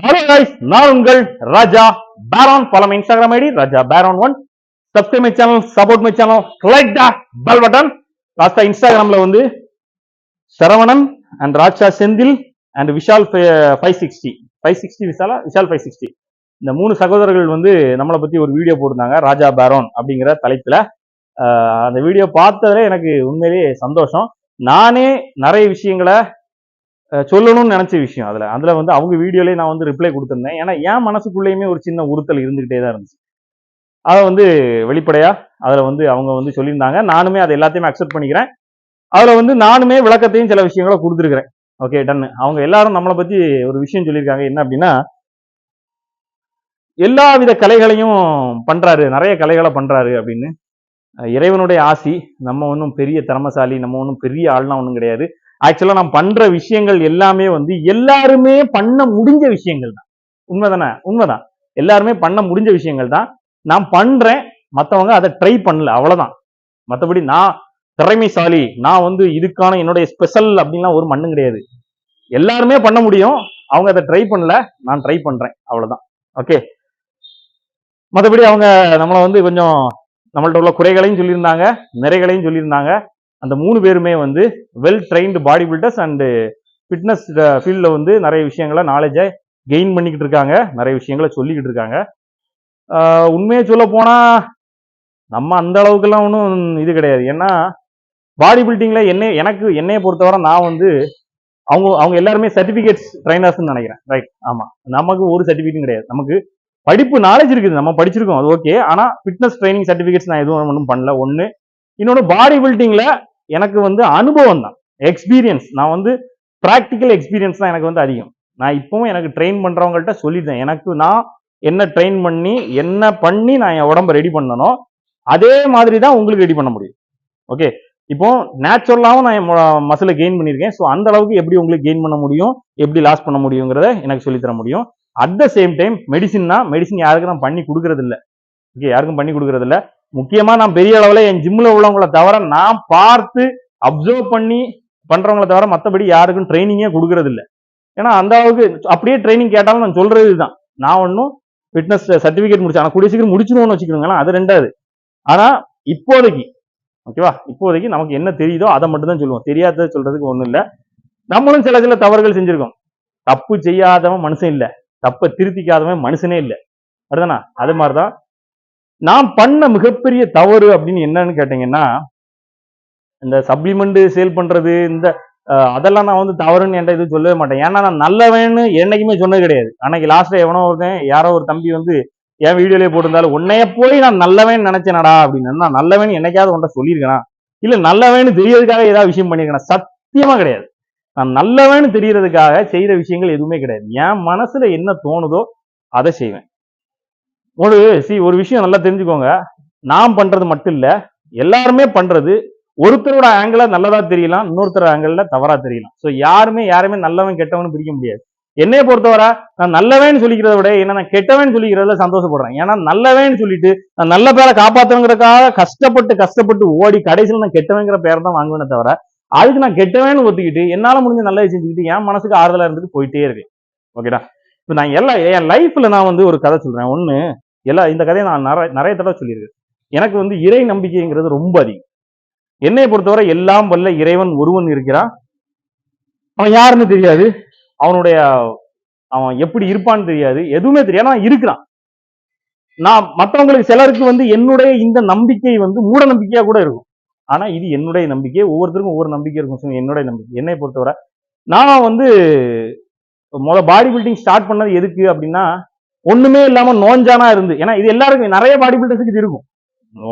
Hello guys, நான் உங்கள் Raja Peran. Follow my Instagram ID Raja Peran 1. Subscribe my channel, support my channel, click the bell button. லாஸ்டா இன்ஸ்டாகிராம்ல வந்து Saravanan and Raja Senthil and Vishal 560 Vishal 560 இந்த 3 சகோதரர்கள் வந்து நம்மளை பத்தி ஒரு வீடியோ போட்டிருந்தாங்க, ராஜா பேரான் அப்படிங்கிற தலைப்புல. அந்த வீடியோ பார்த்ததுல எனக்கு உண்மையிலேயே சந்தோஷம். நானே நிறைய விஷயங்களை சொல்லணும்னு நினைச்ச விஷயம். அதுல வந்து அவங்க வீடியோலயே நான் வந்து ரிப்ளை கொடுத்திருந்தேன். ஏன்னா என் மனசுக்குள்ளேயுமே ஒரு சின்ன உறுத்தல் இருந்துகிட்டே தான் இருந்துச்சு. அதை வந்து வெளிப்படையா அதுல வந்து அவங்க வந்து சொல்லியிருந்தாங்க. நானுமே அதை எல்லாத்தையுமே அக்செப்ட் பண்ணிக்கிறேன். அதுல வந்து நானுமே விளக்கத்தையும் சில விஷயங்களை கொடுத்துருக்கிறேன். Okay, done. அவங்க எல்லாரும் நம்மளை பத்தி ஒரு விஷயம் சொல்லியிருக்காங்க. என்ன அப்படின்னா, எல்லா வித கலைகளையும் பண்றாரு, நிறைய கலைகளை பண்றாரு அப்படின்னு. இறைவனுடைய ஆசி. நம்ம ஒன்றும் பெரிய திறமசாலி, நம்ம ஒன்றும் பெரிய ஆள்லாம் ஒன்றும் கிடையாது. ஆக்சுவலா நான் பண்ற விஷயங்கள் எல்லாமே வந்து எல்லாருமே பண்ண முடிஞ்ச விஷயங்கள் தான். உண்மைதானே? உண்மைதான். எல்லாருமே பண்ண முடிஞ்ச விஷயங்கள் தான் நான் பண்றேன். மற்றவங்க அதை ட்ரை பண்ணல, அவ்வளவுதான். மற்றபடி நான் திறமைசாலி, நான் வந்து இதுக்கான என்னுடைய ஸ்பெஷல் அப்படின்லாம் ஒரு மண்ணும் கிடையாது. எல்லாருமே பண்ண முடியும், அவங்க அதை ட்ரை பண்ணல, நான் ட்ரை பண்றேன், அவ்வளவுதான். ஓகே. மற்றபடி அவங்க நம்மளை வந்து கொஞ்சம் நம்மள்ட்ட உள்ள குறைகளையும் சொல்லியிருந்தாங்க, நிறைகளையும் சொல்லியிருந்தாங்க. அந்த 3 பேருமே வந்து well trained body builders and fitness ஃபீல்டில் வந்து நிறைய விஷயங்களை நாலேஜை கெயின் பண்ணிக்கிட்டு இருக்காங்க, நிறைய விஷயங்களை சொல்லிக்கிட்டு இருக்காங்க. உண்மையை சொல்ல போனா நம்ம அந்த அளவுக்குலாம் ஒன்றும் இது கிடையாது. ஏன்னா பாடி பில்டிங்ல என்னைய பொறுத்தவரை நான் வந்து அவங்க எல்லாருமே சர்டிபிகேட்ஸ் ட்ரைனர்ஸ்ன்னு நினைக்கிறேன். ரைட்? ஆமா. நமக்கு ஒரு சர்டிபிகேட்டும் கிடையாது. நமக்கு படிப்பு நாலேஜ் இருக்குது, நம்ம படிச்சிருக்கோம், அது ஓகே. ஆனா ஃபிட்னஸ் ட்ரைனிங் சர்டிபிகேட்ஸ் நான் எதுவும் ஒன்றும் பண்ணல. ஒன்று. இன்னொன்று, பாடி பில்டிங்ல எனக்கு வந்து அனுபவம் தான், எக்ஸ்பீரியன்ஸ். நான் வந்து ப்ராக்டிக்கல் எக்ஸ்பீரியன்ஸ் தான் எனக்கு வந்து அதிகம். நான் இப்பவும் எனக்கு ட்ரெயின் பண்றவங்கள்ட்ட சொல்லிட்டேன், எனக்கு நான் என்ன ட்ரெயின் பண்ணி என்ன பண்ணி நான் என் உடம்ப ரெடி பண்ணணும், அதே மாதிரி தான் உங்களுக்கு ரெடி பண்ண முடியும். ஓகே. இப்போ நேச்சுரலாவும் நான் மசிலை கெயின் பண்ணியிருக்கேன். ஸோ அந்த அளவுக்கு எப்படி உங்களுக்கு கெயின் பண்ண முடியும், எப்படி லாஸ் பண்ண முடியுங்கிறத எனக்கு சொல்லித்தர முடியும். At the same time medicine யாருக்கும் நான் பண்ணி கொடுக்கறது இல்லை. ஓகே, யாருக்கும் பண்ணி கொடுக்கறது இல்லை. முக்கியமா நான் பெரிய அளவில் என் ஜிம்ல உள்ளவங்களை தவிர, நான் பார்த்து அப்சர்வ் பண்ணி பண்றவங்களை தவிர மற்றபடி யாருக்கும் ட்ரைனிங்கே கொடுக்கறது இல்லை. ஏன்னா அந்த அளவுக்கு அப்படியே ட்ரைனிங் கேட்டாலும் நான் சொல்றது இதுதான், நான் ஒன்றும் ஃபிட்னஸ் சர்டிபிகேட் முடிச்சேன், ஆனால் கூடிய சீக்கிரம் முடிச்சிருவோம்னு வச்சுக்கோங்களேன், அது ரெண்டாவது. ஆனா இப்போதைக்கு ஓகேவா, இப்போதைக்கு நமக்கு என்ன தெரியுதோ அதை மட்டும் தான் சொல்லுவோம். தெரியாததை சொல்றதுக்கு ஒண்ணும் இல்லை. நம்மளும் சில தவறுகள் செஞ்சிருக்கோம். தப்பு செய்யாதவன் மனுஷன் இல்லை, தப்பை திருத்திக்காதவன் மனுஷனே இல்லை. அதுதானா? அது மாதிரிதான் நான் பண்ண மிகப்பெரிய தவறு அப்படின்னு என்னன்னு கேட்டீங்கன்னா, இந்த சப்ளிமெண்ட் சேல் பண்றது, இந்த அதெல்லாம் நான் வந்து தவறுன்னு என்கிட்ட எதுவும் சொல்லவே மாட்டேன். ஏன்னா நான் நல்லவேன்னு என்னைக்குமே சொன்னது கிடையாது. அன்னைக்கு லாஸ்ட்ல எவனோ ஒருத்தன், யாரோ ஒரு தம்பி வந்து என் வீடியோலயே போட்டிருந்தாலும், உன்னைய போய் நான் நல்லவேன்னு நினைச்சேனடா அப்படின்னு. நான் நல்லவேன்னு என்னைக்காவது உன்ட்ட சொல்லியிருக்கேன், இல்ல நல்லவேன்னு தெரியறதுக்காக ஏதாவது விஷயம் பண்ணியிருக்கேன்? சத்தியமா கிடையாது. நான் நல்லவேன்னு தெரியறதுக்காக செய்யற விஷயங்கள் எதுவுமே கிடையாது. என் மனசுல என்ன தோணுதோ அதை செய்வேன். ஒரு விஷயம் நல்லா தெரிஞ்சுக்கோங்க, நான் பண்றது மட்டும் இல்ல, எல்லாருமே பண்றது. ஒருத்தரோட ஆங்கிள் நல்லதா தெரியலாம், இன்னொருத்தரோட ஆங்கிள் தவறா தெரியலாம். சோ யாருமே நல்லவன் கெட்டவன் பிரிக்க முடியாது. என்னைய பொறுத்தவரை நான் நல்லவேன்னு சொல்லிக்கிறத விட என்ன நான் கெட்டவன் சொல்லிக்கிறதுல சந்தோஷப்படுறேன். ஏன்னா நல்லவேன்னு சொல்லிட்டு நான் நல்ல பேரை காப்பாத்தணுங்கிறதுக்காக கஷ்டப்பட்டு ஓடி கடைசியில் நான் கெட்டவங்கிற பேரை தான் வாங்குவேனே தவிர, அதுக்கு நான் கெட்டவேன்னு ஒத்துக்கிட்டு என்னால முடிஞ்ச நல்லதை செஞ்சுக்கிட்டு என் மனசுக்கு ஆறுதலா இருந்துட்டு போயிட்டே இருக்கு. ஓகேடா? இப்ப நான் என் லைஃப்ல நான் வந்து ஒரு கதை சொல்றேன். ஒண்ணு, இந்த கதையை நான் நிறைய தடவை சொல்லியிருக்கேன். எனக்கு வந்து இறை நம்பிக்கைங்கிறது ரொம்ப அதிகம். என்னை பொறுத்தவரை எல்லாம் வல்ல இறைவன் ஒருவன் இருக்கிறான். அவன் யாருன்னு தெரியாது, அவன் எப்படி இருப்பான்னு தெரியாது, எதுவுமே தெரியாது, இருக்கிறான். நான் மற்றவங்களுக்கு சிலருக்கு வந்து என்னுடைய இந்த நம்பிக்கை வந்து மூட நம்பிக்கையா கூட இருக்கும். ஆனா இது என்னுடைய நம்பிக்கை. ஒவ்வொருத்தருக்கும் ஒவ்வொரு நம்பிக்கை இருக்கும். என்னுடைய நம்பிக்கை. என்னை பொறுத்தவரை நான் வந்து பாடி பில்டிங் ஸ்டார்ட் பண்ணது எதுக்கு அப்படின்னா, ஒண்ணுமே இல்லாம நோஞ்சானா இருந்து, ஏன்னா இது எல்லாருக்கும் நிறைய பாடி பில்டர்ஸுக்கு இது இருக்கும்.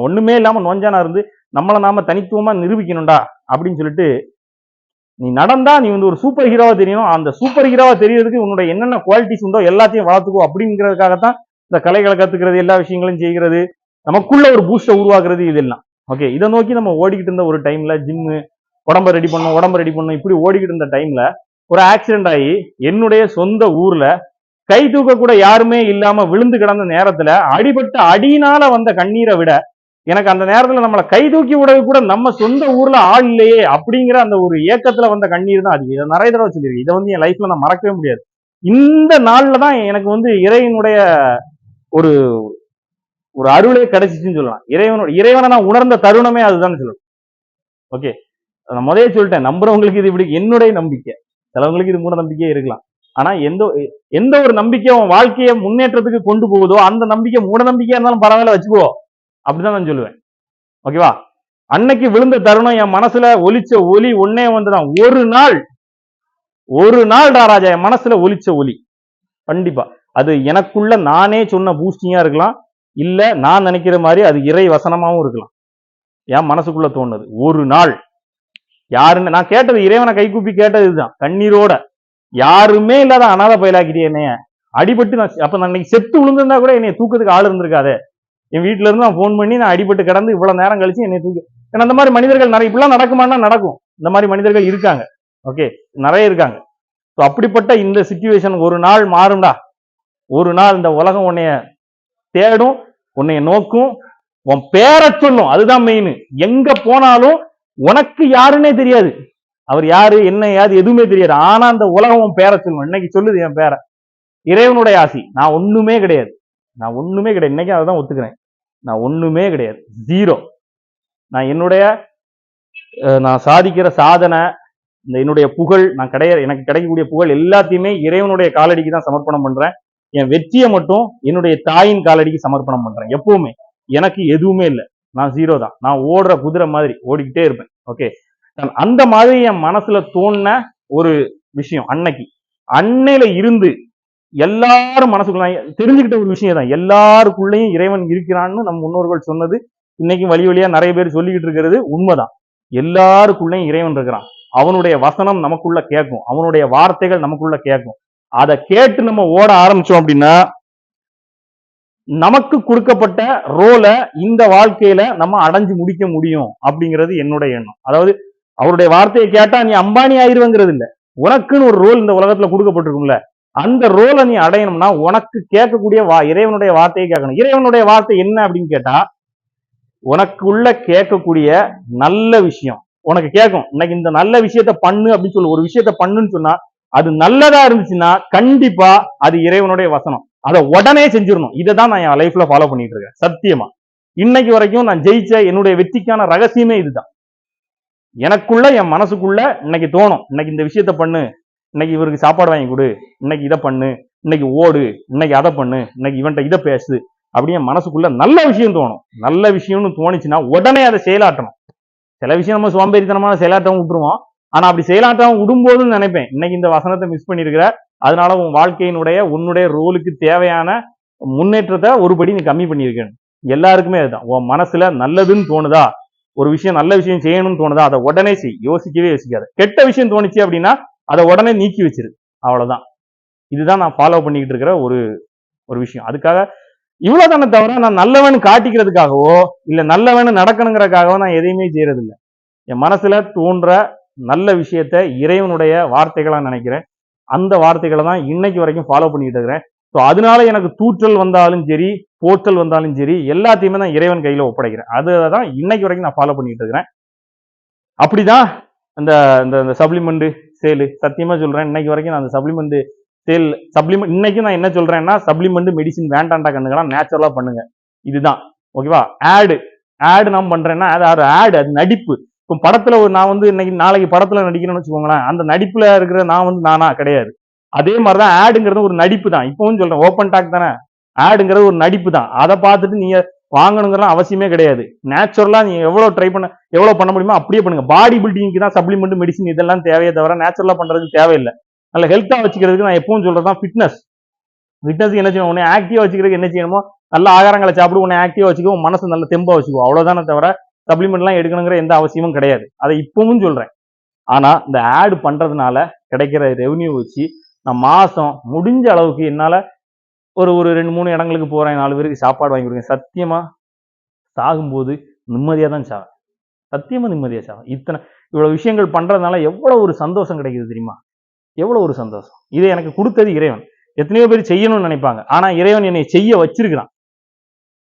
ஒண்ணுமே இல்லாம நோஞ்சானா இருந்து நம்மளை நாம தனித்துவமா நிரூபிக்கணும்டா அப்படின்னு சொல்லிட்டு, நீ நடந்தா நீ வந்து ஒரு சூப்பர் ஹீரோவா தெரியணும், அந்த சூப்பர் ஹீரோவா தெரியறதுக்கு உன்னோட என்னென்ன குவாலிட்டிஸ் உண்டோ எல்லாத்தையும் வளர்த்துக்கோ அப்படிங்கிறதுக்காகத்தான் இந்த கலைகளை கத்துக்கிறது, எல்லா விஷயங்களும் செய்கிறது, நமக்குள்ள ஒரு பூஸ்டை உருவாக்குறது, இதெல்லாம். ஓகே, இதை நோக்கி நம்ம ஓடிக்கிட்டு இருந்த ஒரு டைம்ல, ஜிம்மு, உடம்ப ரெடி பண்ணும் இப்படி ஓடிக்கிட்டு இருந்த டைம்ல ஒரு ஆக்சிடென்ட் ஆகி என்னுடைய சொந்த ஊர்ல கை தூக்க கூட யாருமே இல்லாம விழுந்து கிடந்த நேரத்துல அடிபட்ட அடியினால வந்த கண்ணீரை விட, எனக்கு அந்த நேரத்துல நம்மளை கை தூக்கி விடவே கூட நம்ம சொந்த ஊர்ல ஆள் இல்லையே அப்படிங்கிற அந்த ஒரு ஏக்கத்துல வந்த கண்ணீர் தான் அதிகம். இதை நிறைய தடவை சொல்லியிருக்கேன். இதை வந்து என் லைஃப்ல நான் மறக்கவே முடியாது. இந்த நாள்ல தான் எனக்கு வந்து இறைவனுடைய ஒரு ஒரு அருளே கிடைச்சிச்சுன்னு சொல்லலாம். இறைவனை நான் உணர்ந்த தருணமே அதுதான் சொல்லலாம். ஓகே, நான் முதலே சொல்லிட்டேன், நம்புறவங்களுக்கு இது இப்படி என்னுடைய நம்பிக்கை, சிலவங்களுக்கு இது மூட நம்பிக்கையே இருக்கலாம். ஆனா எந்த எந்த ஒரு நம்பிக்கை உன் வாழ்க்கையை முன்னேற்றத்துக்கு கொண்டு போகுதோ அந்த நம்பிக்கை மூட நம்பிக்கையா இருந்தாலும் பரவாயில்ல வச்சுக்கோ, அப்படிதான் நான் சொல்லுவேன். ஓகேவா? அன்னைக்கு விழுந்த தருணம் என் மனசுல ஒலிச்ச ஒலி ஒன்னே வந்துதான். ஒரு நாள் ராஜா என் மனசுல ஒலிச்ச ஒலி. கண்டிப்பா அது எனக்குள்ள நானே சொன்ன பூஸ்டிங்கா இருக்கலாம், இல்ல நான் நினைக்கிற மாதிரி அது இறை வசனமாவும் இருக்கலாம். என் மனசுக்குள்ள தோணுது ஒரு நாள். யாருன்னு நான் கேட்டது, இறைவனை கைகூப்பி கேட்டது இதுதான், கண்ணீரோட. யாருமே இல்லாத அனாதை பயலாக்கிட்டே என்னைய அடிபட்டு நான் அன்னைக்கு செத்து விழுந்திருந்தா கூட என்னைய தூக்கத்துக்கு ஆள் இருந்திருக்காது. என் வீட்டுல இருந்து நான் போன் பண்ணி நான் அடிபட்டு கிடந்து இவ்வளவு நேரம் கழிச்சு என்னை தூக்கு. ஏன்னா அந்த மாதிரி மனிதர்கள் நிறைய, இப்படிலாம் நடக்குமானா நடக்கும். இந்த மாதிரி மனிதர்கள் இருக்காங்க. ஓகே, நிறைய இருக்காங்க. அப்படிப்பட்ட இந்த சிச்சுவேஷன் ஒரு நாள் மாறும்டா. ஒரு நாள் இந்த உலகம் உன்னைய தேடும், உன்னைய நோக்கும், உன் பேரை சொல்லும். அதுதான் மெயின். எங்க போனாலும் உனக்கு யாருன்னே தெரியாது, அவர் யாரு என்ன யாது எதுவுமே தெரியாது. ஆனா அந்த உலகம் உன் பேரை சொல்லும். இன்னைக்கு சொல்லுது என் பேரை. இறைவனுடைய ஆசி. நான் ஒண்ணுமே கிடையாது, இன்னைக்கு அதான் ஒத்துக்கிறேன். நான் ஒண்ணுமே கிடையாது, ஜீரோ. நான் என்னுடைய நான் சாதிக்கிற சாதனை, இந்த என்னுடைய புகழ், நான் எனக்கு கிடைக்கக்கூடிய புகழ் எல்லாத்தையுமே இறைவனுடைய காலடிக்கு தான் சமர்ப்பணம் பண்றேன். என் வெற்றியை மட்டும் என்னுடைய தாயின் காலடிக்கு சமர்ப்பணம் பண்றேன். எப்பவுமே எனக்கு எதுவுமே இல்லை, நான் ஜீரோ தான். நான் ஓடுற குதிரை மாதிரி ஓடிக்கிட்டே இருப்பேன். ஓகே, அந்த மாதிரி என் மனசுல தோணுன ஒரு விஷயம் அன்னையில இருந்து எல்லாரும் மனசுக்குள்ள தெரிஞ்சுக்கிட்ட ஒரு விஷயம் தான், எல்லாருக்குள்ளேயும் இறைவன் இருக்கிறான்னு நம்ம முன்னோர்கள் சொன்னது இன்னைக்கு வழி வழியா நிறைய பேர் சொல்லிக்கிட்டு இருக்கிறது உண்மைதான். எல்லாருக்குள்ளேயும் இறைவன் இருக்கிறான். அவனுடைய வசனம் நமக்குள்ள கேட்கும், அவனுடைய வார்த்தைகள் நமக்குள்ள கேட்கும். அதை கேட்டு நம்ம ஓட ஆரம்பிச்சோம் அப்படின்னா நமக்கு கொடுக்கப்பட்ட ரோலை இந்த வாழ்க்கையில நம்ம அடைஞ்சு முடிக்க முடியும் அப்படிங்கிறது என்னுடைய எண்ணம். அதாவது அவருடைய வார்த்தையை கேட்டா நீ அம்பானி ஆயிருவங்கிறது இல்ல, உனக்குன்னு ஒரு ரோல் இந்த உலகத்துல கொடுக்கப்பட்டிருக்கும்ல, அந்த ரோலை நீ அடையணும்னா உனக்கு கேட்கக்கூடிய இறைவனுடைய வார்த்தையை கேட்கணும். இறைவனுடைய வார்த்தை என்ன அப்படின்னு கேட்டா, உனக்குள்ள கேட்கக்கூடிய நல்ல விஷயம் உனக்கு கேட்கும். இன்னைக்கு இந்த நல்ல விஷயத்த பண்ணு அப்படின்னு சொல்லு, ஒரு விஷயத்த பண்ணுன்னு சொன்னா அது நல்லதா இருந்துச்சுன்னா கண்டிப்பா அது இறைவனுடைய வசனம். அதை உடனே செஞ்சிடணும். இதை தான் நான் என் லைஃப்ல ஃபாலோ பண்ணிட்டு இருக்கேன். சத்தியமா இன்னைக்கு வரைக்கும் நான் ஜெயிச்ச என்னுடைய வெற்றிக்கான ரகசியமே இதுதான். எனக்குள்ள என் மனசுக்குள்ள இன்னைக்கு தோணும், இன்னைக்கு இந்த விஷயத்த பண்ணு, இன்னைக்கு இவருக்கு சாப்பாடு வாங்கி கொடு, இன்னைக்கு இதை பண்ணு, இன்னைக்கு ஓடு, இன்னைக்கு அதை பண்ணு, இன்னைக்கு இவன்ட்ட இதை பேசு அப்படின்னு மனசுக்குள்ள நல்ல விஷயம் தோணும். நல்ல விஷயம்னு தோணுச்சுன்னா உடனே அதை செயலாட்டணும். சில விஷயம் நம்ம சோம்பேறித்தனமான செயலாட்டம் விட்டுருவோம். ஆனா அப்படி செயலாட்டம் விடும்போதுன்னு நினைப்பேன், இன்னைக்கு இந்த வசனத்தை மிஸ் பண்ணிருக்கிற, அதனால உன் வாழ்க்கையினுடைய உன்னுடைய ரோலுக்கு தேவையான முன்னேற்றத்தை ஒருபடி நீ கம்மி பண்ணியிருக்கேன். எல்லாருக்குமே அதுதான். உன் மனசுல நல்லதுன்னு தோணுதா, ஒரு விஷயம் நல்ல விஷயம் செய்யணும்னு தோணுதா, அதை உடனே செய், யோசிக்கவே யோசிக்காது. கெட்ட விஷயம் தோணுச்சு அப்படின்னா அதை உடனே நீக்கி வச்சிரு, அவ்வளவுதான். இதுதான் நான் ஃபாலோ பண்ணிக்கிட்டு இருக்கிற ஒரு விஷயம். அதுக்காக இவ்வளவுதானே தவிர நான் நல்லவன் காட்டிக்கிறதுக்காகவோ இல்ல நல்லவன் நடக்கணுங்கிறதுக்காகவோ நான் எதையுமே செய்யறது இல்லை. என் மனசுல தோன்ற நல்ல விஷயத்த இறைவனுடைய வார்த்தைகளா நினைக்கிறேன். அந்த வார்த்தைகளை தான் இன்னைக்கு வரைக்கும் ஃபாலோ பண்ணிட்டு இருக்கிறேன். ஸோ அதனால எனக்கு தூற்றல் வந்தாலும் சரி, போற்றல் வந்தாலும் சரி, எல்லாத்தையுமே நான் இறைவன் கையில ஒப்படைக்கிறேன். அதுதான் இன்னைக்கு வரைக்கும் நான் ஃபாலோ பண்ணிட்டு இருக்கிறேன். அப்படிதான் இந்த சப்ளிமெண்ட் சேலு, சத்தியமா சொல்றேன், இன்னைக்கு வரைக்கும் நான் அந்த சப்ளிமெண்ட் இன்னைக்கு நான் என்ன சொல்றேன்னா, சப்ளிமெண்ட் மெடிசின் வேண்டாண்டா கண்ணுங்களா, நேச்சுரலா பண்ணுங்க. இதுதான் ஓகேவா. ஆடு நான் பண்றேன்னா அது ஆடு, அது நடிப்பு. இப்போ படத்துல நான் வந்து இன்னைக்கு நாளைக்கு படத்துல நடிக்கிறேன்னு வச்சுக்கோங்களேன், அந்த நடிப்புல இருக்கிற நான் வந்து நானா கிடையாது. அதே மாதிரிதான் ஆடுங்கிறது ஒரு நடிப்பு தான். இப்பவும் சொல்றேன், ஓப்பன் டாக் தானே, ஆடுங்கிறது ஒரு நடிப்பு தான். அதை பார்த்துட்டு நீங்க வாங்கணுங்கிற அவசியமே கிடையாது. நேச்சுரலா நீங்க எவ்வளவு பண்ண முடியுமோ அப்படியே பண்ணுங்க. பாடி பில்டிங்க்கு தான் சப்ளிமெண்ட் மெடிசின் இதெல்லாம் தேவையே தவிர நேச்சுரலா பண்றதுக்கு தேவையில்லை. நல்ல ஹெல்த்தா வச்சுக்கிறதுக்கு நான் எப்பவும் சொல்றதுதான் ஃபிட்னஸ் என்ன செய்யணும், உன்னை ஆக்டிவா வச்சுக்கிறதுக்கு என்ன செய்யணுமோ நல்ல ஆகாரங்களை சாப்பிடு, உன்னை ஆக்டிவா வச்சுக்கோ, மனசு நல்ல தெம்பா வச்சுக்கோ, அவ்வளவுதானே தவிர சப்ளிமெண்ட் எல்லாம் எடுக்கணுங்கிற எந்த அவசியமும் கிடையாது. அதை இப்பவும் சொல்றேன். ஆனா இந்த ஆடு பண்றதுனால கிடைக்கிற ரெவன்யூ வச்சு நான் மாசம் முடிஞ்ச அளவுக்கு என்னால ஒரு 2-3 இடங்களுக்கு போறேன், 4 பேருக்கு சாப்பாடு வாங்கி கொடுங்க. சத்தியமா சாகும்போது நிம்மதியா தான் சாவேன். சத்தியமா நிம்மதியா சாவேன். இவ்வளவு விஷயங்கள் பண்றதுனால எவ்வளவு ஒரு சந்தோஷம் கிடைக்குது தெரியுமா, எவ்வளவு ஒரு சந்தோஷம். இதை எனக்கு கொடுத்தது இறைவன். எத்தனையோ பேர் செய்யணும்னு நினைப்பாங்க, ஆனா இறைவன் என்னை செய்ய வச்சிருக்கிறான்.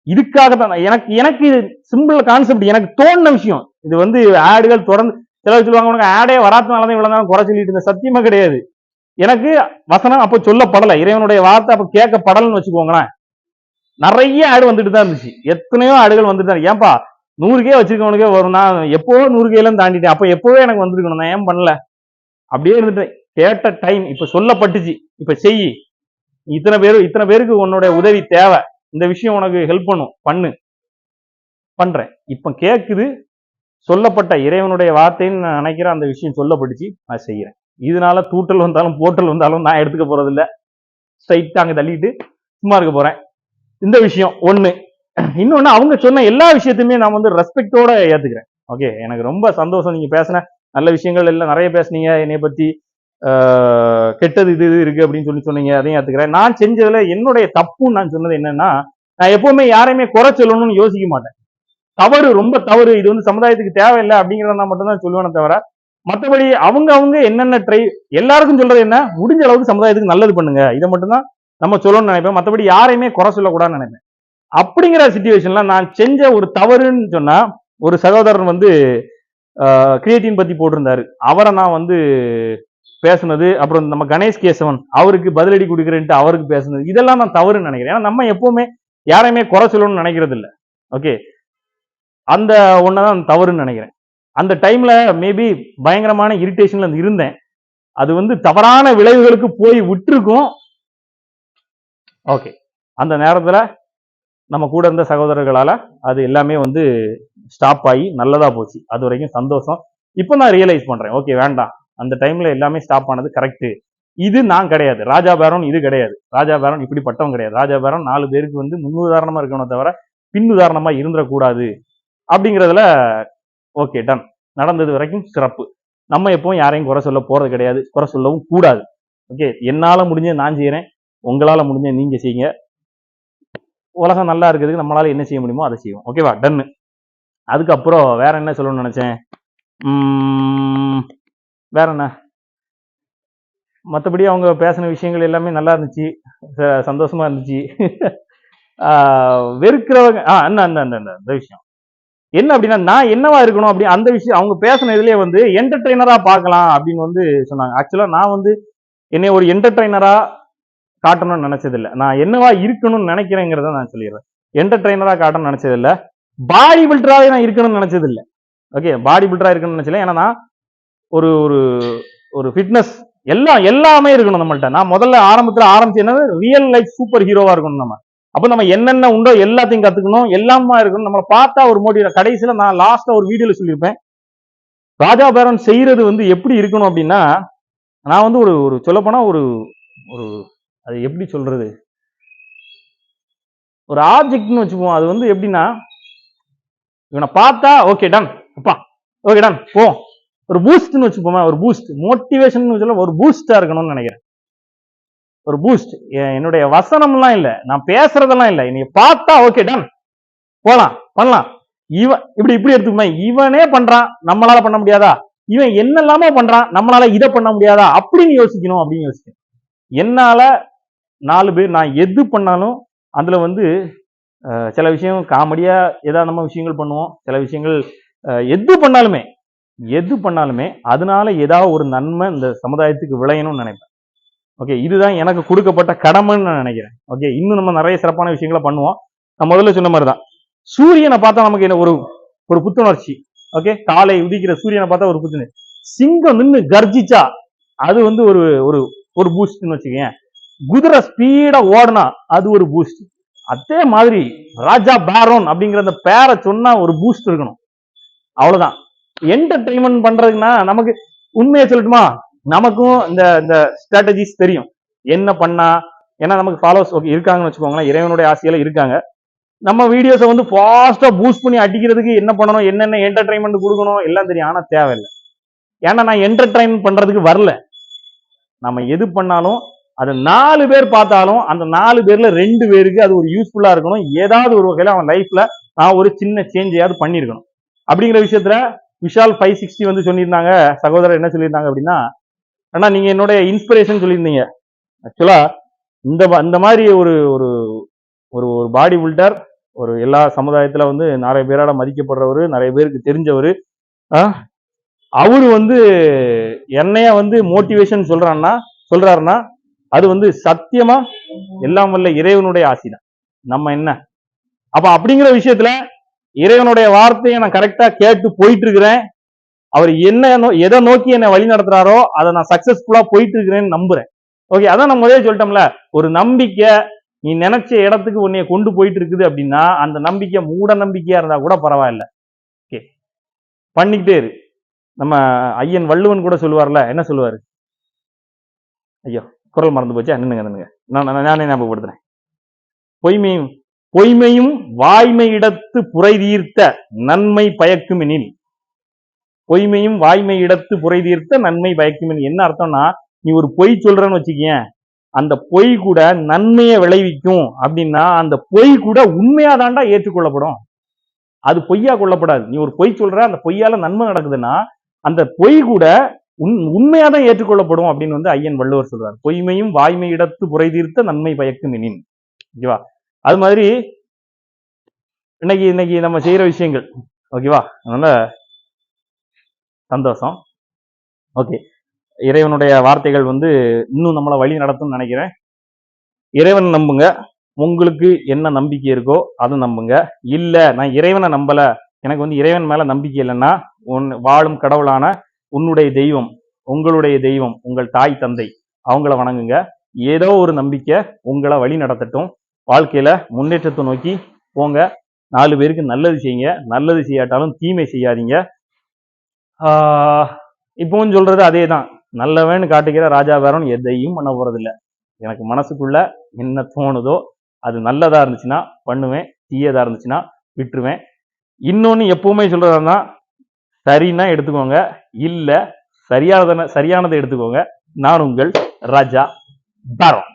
இதுக்காக தான் எனக்கு சிம்பிள் கான்செப்ட், எனக்கு தோணுன விஷயம். இது வந்து ஆடுகள் தொடர்ந்து சிலர் சொல்லுவாங்க, உனக்கு ஆடே வராதனாலதான் இவ்வளவு நேரம் குறை சொல்லிட்டு இருந்த. சத்தியமா கிடையாது. எனக்கு வசனம் அப்ப சொல்லப்படலை, இறைவனுடைய வார்த்தை அப்ப கேட்கப்படலன்னு வச்சுக்கோங்களேன். நிறைய ஆடு வந்துட்டு தான் இருந்துச்சு, எத்தனையோ ஆடுகள் வந்துட்டு தான். ஏன்பா 100K வச்சிருக்கவனுக்கே வரும், நான் எப்போ 100K தாண்டிட்டேன், அப்ப எப்பவே எனக்கு வந்திருக்கணும், நான் ஏன் பண்ணல? அப்படியே இருந்துட்டு கேட்ட டைம் இப்ப சொல்லப்பட்டுச்சு, இப்ப செய், இத்தனை பேருக்கு உன்னுடைய உதவி தேவை, இந்த விஷயம் உனக்கு ஹெல்ப் பண்ணும், பண்றேன். இப்ப கேக்குது, சொல்லப்பட்ட இறைவனுடைய வார்த்தைன்னு நான் நினைக்கிறேன், அந்த விஷயம் சொல்லப்பட்டுச்சு, நான் செய்யறேன். இதனால தூட்டல் வந்தாலும் போட்டல் வந்தாலும் நான் எடுத்துக்க போறது இல்ல, ஸ்ட்ரைட்டா அங்க தள்ளிட்டு சும்மா இருக்க போறேன். இந்த விஷயம் ஒண்ணு. இன்னொன்னு, அவங்க சொன்ன எல்லா விஷயத்தையுமே நான் வந்து ரெஸ்பெக்டோட ஏத்துக்கிறேன். ஓகே, எனக்கு ரொம்ப சந்தோஷம், நீங்க பேசின நல்ல விஷயங்கள் எல்லாம் நிறைய பேசுனீங்க, என்னை பத்தி கெட்டது இது இருக்கு அப்படின்னு சொன்னீங்க, அதையும் ஏத்துக்கிறேன். நான் செஞ்சதுல என்னுடைய தப்புன்னு நான் சொன்னது என்னன்னா, நான் எப்பவுமே யாரையுமே குறை சொல்லணும்னு யோசிக்க மாட்டேன். தவறு, ரொம்ப தவறு, இது வந்து சமுதாயத்துக்கு தேவையில்லை அப்படிங்கிறத மட்டும்தான் சொல்லுவேனே தவிர, மற்றபடி அவங்க என்னென்ன எல்லாருக்கும் சொல்றது என்ன, முடிஞ்ச அளவுக்கு சமுதாயத்துக்கு நல்லது பண்ணுங்க, இதை மட்டும்தான் நம்ம சொல்லணும்னு நினைப்பேன். மற்றபடி யாரையுமே குறை சொல்லக்கூடாதுன்னு நினைப்பேன். அப்படிங்கிற சிச்சுவேஷன்ல நான் செஞ்ச ஒரு தவறுன்னு சொன்னா, ஒரு சகோதரன் வந்து கிரியேட்டின் பத்தி போட்டிருந்தாரு, அவரை நான் வந்து பேசுனது, அப்புறம் நம்ம கணேஷ் கேசவன் அவருக்கு பதிலடி கொடுக்குறேன்ட்டு அவருக்கு பேசுனது, இதெல்லாம் நான் தவறுன்னு நினைக்கிறேன். ஏன்னா நம்ம எப்பவுமே யாரையுமே குறை சொல்லணும்னு நினைக்கிறது இல்லை. ஓகே, அந்த ஒன்னதான் தவறுன்னு நினைக்கிறேன். அந்த டைம்ல மேபி பயங்கரமான இரிட்டேஷன்ல இருந்தேன், அது வந்து தவறான விளைவுகளுக்கு போய் விட்டுருக்கும். ஓகே, அந்த நேரத்துல நம்ம கூட இருந்த சகோதரர்களால அது எல்லாமே வந்து ஸ்டாப் ஆகி நல்லதா போச்சு, அது வரைக்கும் சந்தோஷம். இப்போ நான் ரியலைஸ் பண்றேன், ஓகே வேண்டாம், அந்த டைம்ல எல்லாமே ஸ்டாப் ஆனது கரெக்ட். இது நான் கிடையாது, ராஜா பேரன் இது கிடையாது, ராஜா பேரன் இப்படிப்பட்டவன் கிடையாது. ராஜா பேரன் 4 பேருக்கு வந்து முன்னுதாரணமா இருக்கணும் தவிர பின்னுதாரணமா இருந்துடக்கூடாது அப்படிங்கிறதுல ஓகே டன். நடந்தது வரைக்கும் சிறப்பு. நம்ம எப்பவும் யாரையும் குறை சொல்ல போறது கிடையாது, குறை சொல்லவும் கூடாது. ஓகே, என்னால முடிஞ்ச நான் செய்யறேன், உங்களால முடிஞ்ச நீங்க செய்யுங்க. உலகம் நல்லா இருக்கிறதுக்கு நம்மளால என்ன செய்ய முடியுமோ அதை செய்வோம். ஓகேவா, டன்னு. அதுக்கப்புறம் வேற என்ன சொல்லணும்னு நினைச்சேன், வேற என்ன, மற்றபடி அவங்க பேசின விஷயங்கள் எல்லாமே நல்லா இருந்துச்சு, சந்தோஷமா இருந்துச்சு. வெறுக்கிறவங்க அந்த விஷயம் என்ன அப்படின்னா, நான் என்னவா இருக்கணும் அப்படி அந்த விஷயம் அவங்க பேசின இதுலயே வந்து என்டர்டெய்னரா பார்க்கலாம் அப்படின்னு வந்து சொன்னாங்க. ஆக்சுவலா நான் வந்து என்னை ஒரு என்டர்டெய்னரா காட்டணும்னு நினைச்சதில்லை, நான் என்னவா இருக்கணும்னு நினைக்கிறேங்கிறத நான் சொல்லிடுறேன். என்டர்டெய்னரா காட்டணும்னு நினைச்சதில்லை, பாடி பில்டராவே நான் இருக்கணும்னு நினைச்சதில்லை. ஓகே, பாடி பில்டரா இருக்கணும்னு நினைச்சல, ஏன்னா நான் ஒரு ஒரு ஒரு ஃபிட்னஸ் எல்லாமே இருக்கணும் நம்மள்ட்ட. நான் முதல்ல ஆரம்பிச்சு என்னது, ரியல் லைஃப் சூப்பர் ஹீரோவா இருக்கணும் நம்ம. அப்ப நம்ம என்னென்ன உண்டோ எல்லாத்தையும் கத்துக்கணும், எல்லாமா இருக்கணும். நம்மளை பார்த்தா ஒரு மோட்டிவ். கடைசியில நான் லாஸ்டா ஒரு வீடியோல சொல்லியிருப்பேன், ராஜா பேரன் செய்யறது வந்து எப்படி இருக்கணும் அப்படின்னா, நான் வந்து ஒரு சொல்ல போனா ஒரு ஒரு அது எப்படி சொல்றது, ஒரு ஆப்ஜெக்ட்னு வச்சுப்போம். அது வந்து எப்படின்னா, இவனை பார்த்தா ஓகே டன், அப்பா ஓகே டன் போ, ஒரு பூஸ்ட்னு வச்சுப்போமா, ஒரு பூஸ்ட் மோட்டிவேஷன் சொல்ல, ஒரு பூஸ்டா இருக்கணும்னு நினைக்கிறேன். ஒரு பூஸ்ட். என்னுடைய வசனம்லாம் இல்ல, நான் பேசுறதெல்லாம் இல்ல, நீ பார்த்தா ஓகே டன் போலாம் பண்ணலாம். இவன் இப்படி எடுத்துக்கோமா, இவனே பண்றான் நம்மளால பண்ண முடியாதா, இவன் என்னெல்லாமோ பண்றான் நம்மளால இதை பண்ண முடியாதா அப்படின்னு யோசிக்கணும். அப்படின்னு யோசிக்கணும். என்னால 4 பேர் நான் எது பண்ணாலும் அதுல வந்து சில விஷயம் காமெடியா ஏதாவது விஷயங்கள் பண்ணுவோம், சில விஷயங்கள் எது பண்ணாலுமே அதனால ஏதாவது ஒரு நன்மை இந்த சமுதாயத்துக்கு விளையணும்னு நினைப்பேன். ஓகே, இதுதான் எனக்கு கொடுக்கப்பட்ட கடமைன்னு நான் நினைக்கிறேன். ஓகே, இன்னும் நம்ம நிறைய சிறப்பான விஷயங்களை பண்ணுவோம். நான் முதல்ல சொன்ன மாதிரிதான், சூரியனை பார்த்தா நமக்கு என்ன ஒரு புத்துணர்ச்சி. ஓகே, காலை உதிக்கிற சூரியனை பார்த்தா ஒரு புத்துணர்ச்சி. சிங்கம் நின்று கர்ஜிச்சா அது வந்து ஒரு ஒரு ஒரு பூஸ்ட்னு வச்சுக்கேன். குதிரை ஸ்பீடா ஓடனா அது ஒரு பூஸ்ட். அதே மாதிரி ராஜா பேரோன் அப்படிங்கிற அந்த பேரை சொன்னா ஒரு பூஸ்ட் இருக்கணும். அவ்வளவுதான். என்டர்டெயின்மெண்ட் பண்றதுக்குன்னா நமக்கு உண்மையை சொல்லட்டுமா, நமக்கும் இந்த ஸ்ட்ராட்டஜிஸ் தெரியும் என்ன பண்ணா. ஏன்னா நமக்கு ஃபாலோவர்ஸ் ஓகே இருக்காங்கன்னு வச்சுக்கோங்களேன், இறைவனுடைய ஆசையில இருக்காங்க. நம்ம வீடியோஸை வந்து ஃபாஸ்டா பூஸ்ட் பண்ணி அடிக்கிறதுக்கு என்ன பண்ணணும், என்னென்ன என்டர்டைன்மெண்ட் கொடுக்கணும் எல்லாம் தெரியும். ஆனா தேவையில்லை, ஏன்னா நான் என்டர்டைன் பண்றதுக்கு வரல. நம்ம எது பண்ணாலும் அது 4 பேர் பார்த்தாலும் அந்த 4 பேர்ல 2 பேருக்கு அது ஒரு யூஸ்ஃபுல்லா இருக்கணும். ஏதாவது ஒரு வகையில அவன் லைஃப்ல நான் ஒரு சின்ன சேஞ்சையாவது பண்ணிருக்கணும். அப்படிங்கிற விஷயத்துல விஷால் 560 வந்து சொல்லியிருந்தாங்க, சகோதரர் என்ன சொல்லியிருந்தாங்க அப்படின்னா, ஆனா நீங்க என்னுடைய இன்ஸ்பிரேஷன் சொல்லியிருந்தீங்க. ஆக்சுவலா இந்த மாதிரி ஒரு ஒரு ஒரு பாடி பில்டர், ஒரு எல்லா சமுதாயத்துல வந்து நிறைய பேரால மதிக்கப்படுறவரு, நிறைய பேருக்கு தெரிஞ்சவரு, அவரு வந்து என்னைய வந்து மோட்டிவேஷன் சொல்றான்னா சொல்றாருன்னா அது வந்து சத்தியமா எல்லாம் வல்ல இறைவனுடைய ஆசிதான். நம்ம என்ன அப்ப அப்படிங்கிற விஷயத்துல இறைவனுடைய வார்த்தையை நான் கரெக்டா கேட்டு போயிட்டு இருக்கிறேன். அவர் என்ன எதை நோக்கி என்னை வழி நடத்துறாரோ அதை நான் சக்சஸ்ஃபுல்லா போயிட்டு இருக்கிறேன்னு நம்புறேன். ஓகே, அதான் நம்ம முதல்ல சொல்லிட்டோம்ல, ஒரு நம்பிக்கை நீ நினைச்ச இடத்துக்கு உன்னைய கொண்டு போயிட்டு இருக்குது அப்படின்னா அந்த நம்பிக்கை மூட நம்பிக்கையா இருந்தா கூட பரவாயில்ல. ஓகே, பண்ணிக்கிட்டே இரு. நம்ம ஐயன் வள்ளுவன் கூட சொல்லுவார்ல, என்ன சொல்லுவாரு? ஐயோ குரல் மறந்து போச்சா, நின்னுங்க நானே ஞாபகப்படுத்துறேன். பொய்மையும் வாய்மை இடத்து புரை தீர்த்த நன்மை பயக்கும் எனில், பொய்மையும் வாய்மை இடத்து புரை தீர்த்த நன்மை பயக்கும் எனில் என்ன அர்த்தம்னா, நீ ஒரு பொய் சொல்றன்னு வச்சுக்கேன், அந்த பொய் கூட நன்மையை விளைவிக்கும் அப்படின்னா அந்த பொய் கூட உண்மையாதாண்டா ஏற்றுக்கொள்ளப்படும். அது பொய்யா கொள்ளப்படாது. நீ ஒரு பொய் சொல்ற, அந்த பொய்யால நன்மை நடக்குதுன்னா அந்த பொய் கூட உண்மையாதான் ஏற்றுக்கொள்ளப்படும் அப்படின்னு வந்து ஐயன் வள்ளுவர் சொல்றாரு. பொய்மையும் வாய்மை இடத்து புரை தீர்த்த நன்மை பயக்கும் எனின். ஓகேவா? அது மாதிரி இன்னைக்கு நம்ம செய்யற விஷயங்கள், ஓகேவா, அதனால சந்தோஷம். ஓகே, இறைவனுடைய வார்த்தைகள் வந்து இன்னும் நம்மளை வழி நடத்தும்னு நினைக்கிறேன். இறைவன் நம்புங்க, உங்களுக்கு என்ன நம்பிக்கை இருக்கோ அதை நம்புங்க. இல்ல நான் இறைவனை நம்பல, எனக்கு வந்து இறைவன் மேல நம்பிக்கை இல்லைன்னா வாழும் கடவுளான உன்னுடைய தெய்வம், உங்களுடைய தெய்வம், உங்கள் தாய் தந்தை, அவங்கள வணங்குங்க. ஏதோ ஒரு நம்பிக்கை உங்களை வழி நடத்தட்டும். வாழ்க்கையில முன்னேற்றத்தை நோக்கி போங்க. 4 பேருக்கு நல்லது செய்யுங்க. நல்லது செய்யாட்டாலும் தீமை செய்யாதீங்க. இப்பவும் சொல்றது அதே தான். நல்லவன்னு காட்டுகிற ராஜா வேறன் எதையும் பண்ண போறதில்லை. எனக்கு மனசுக்குள்ள என்ன தோணுதோ அது நல்லதா இருந்துச்சுன்னா பண்ணுவேன், தீயதா இருந்துச்சுன்னா விட்டுருவேன். இன்னொன்னு எப்பவுமே சொல்றதுன்னா, சரின்னா எடுத்துக்கோங்க, இல்ல சரியானதை எடுத்துக்கோங்க. நான் உங்கள் ராஜா பேரன்.